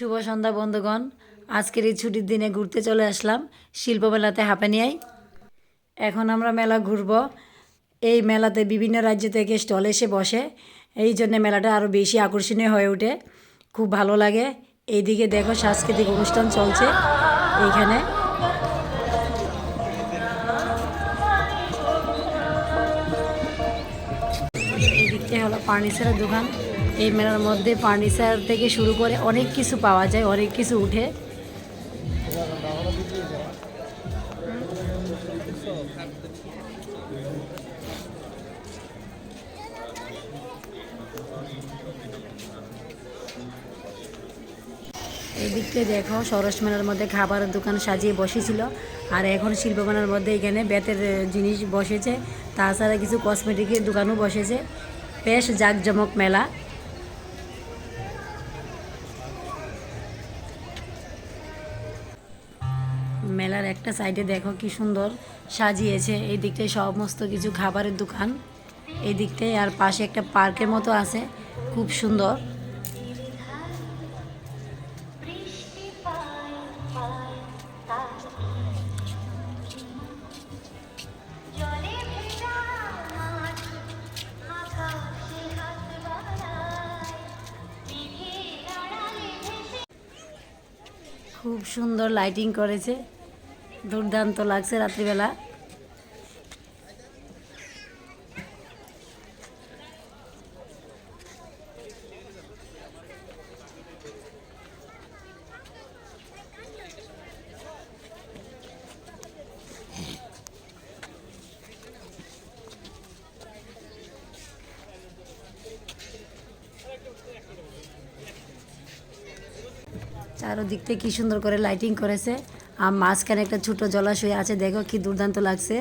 শুভ সন্ধ্যা বন্ধুগণ। আজকের এই ছুটির দিনে ঘুরতে চলে আসলাম শিল্পমেলাতে হাপানিয়ায়। এখন আমরা মেলা ঘুরব। এই মেলাতে বিভিন্ন রাজ্য থেকে স্টল এসে বসে, এই জন্য মেলাটা আরও বেশি আকর্ষণীয় হয়ে ওঠে, খুব ভালো লাগে। এইদিকে দেখো সাংস্কৃতিক অনুষ্ঠান চলছে এইখানে। এই দিকটা হলো ফার্নিচারের দোকান। এই মেলার মধ্যে ফার্নিচার থেকে শুরু করে অনেক কিছু পাওয়া যায়, অনেক কিছু উঠে। এই দিকটা দেখো সরস মেলার মধ্যে খাবারের দোকান সাজিয়ে বসেছিল, আর এখন শিল্প মেলার মধ্যে এখানে বেতের জিনিস বসেছে, তাছাড়া কিছু কসমেটিকের দোকানও বসেছে। বেশ জাঁকজমক মেলা। মেলার একটা সাইডে দেখো কি সুন্দর সাজিয়েছে, এই দিকটায় সমস্ত কিছু খাবারের দোকান, এই দিকটায়। আর পাশে একটা পার্কের মতো আছে, খুব সুন্দর। খুব সুন্দর লাইটিং করেছে, দুর্দান্ত লাগছে রাত্রিবেলা। চারোদিক থেকে কি সুন্দর করে লাইটিং করেছে, আর মাঝখানে একটা ছোট জলাশয় আছে, দেখো কি দুর্দান্ত লাগছে।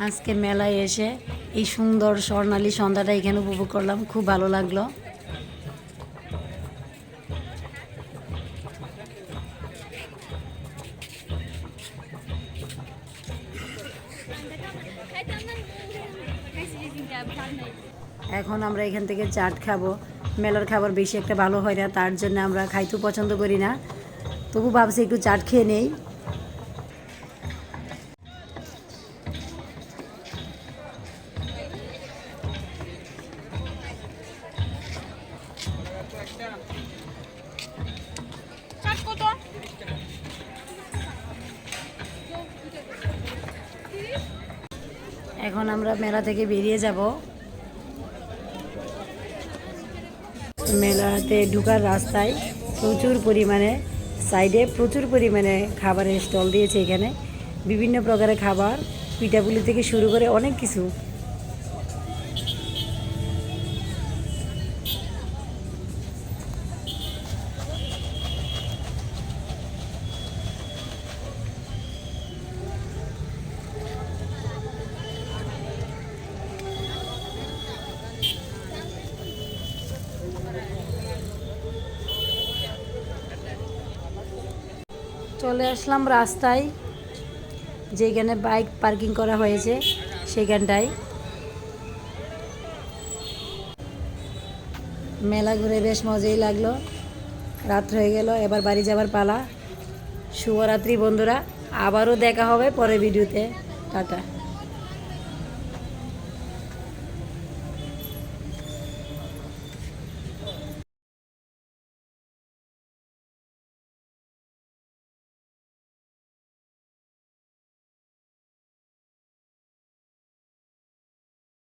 আজকে মেলায় এসে এই সুন্দর স্বর্ণালী সন্ধ্যাটা এখানে উপভোগ করলাম, খুব ভালো লাগলো। এখন আমরা এখান থেকে চাট খাবো। মেলার খাবার বেশি একটা ভালো হয় না, তার জন্য আমরা খাইতেও পছন্দ করি না, তবু ভাবছি একটু চাট খেয়ে নেই। এখন আমরা মেলা থেকে বেরিয়ে যাব। মেলাতে ঢোকার রাস্তায় প্রচুর পরিমাণে সাইডে প্রচুর পরিমাণে খাবারের স্টল দিয়েছে। এখানে বিভিন্ন প্রকারের খাবার, পিঠাপুলি থেকে শুরু করে অনেক কিছু। চলে আসলাম রাস্তায়, যেখানে বাইক পার্কিং করা হয়েছে সেখানটায়। মেলা ঘুরে বেশ মজাই লাগলো। রাত হয়ে গেল, এবার বাড়ি যাবার পালা। শুভরাত্রি বন্ধুরা, আবারও দেখা হবে পরের ভিডিওতে। টাটা।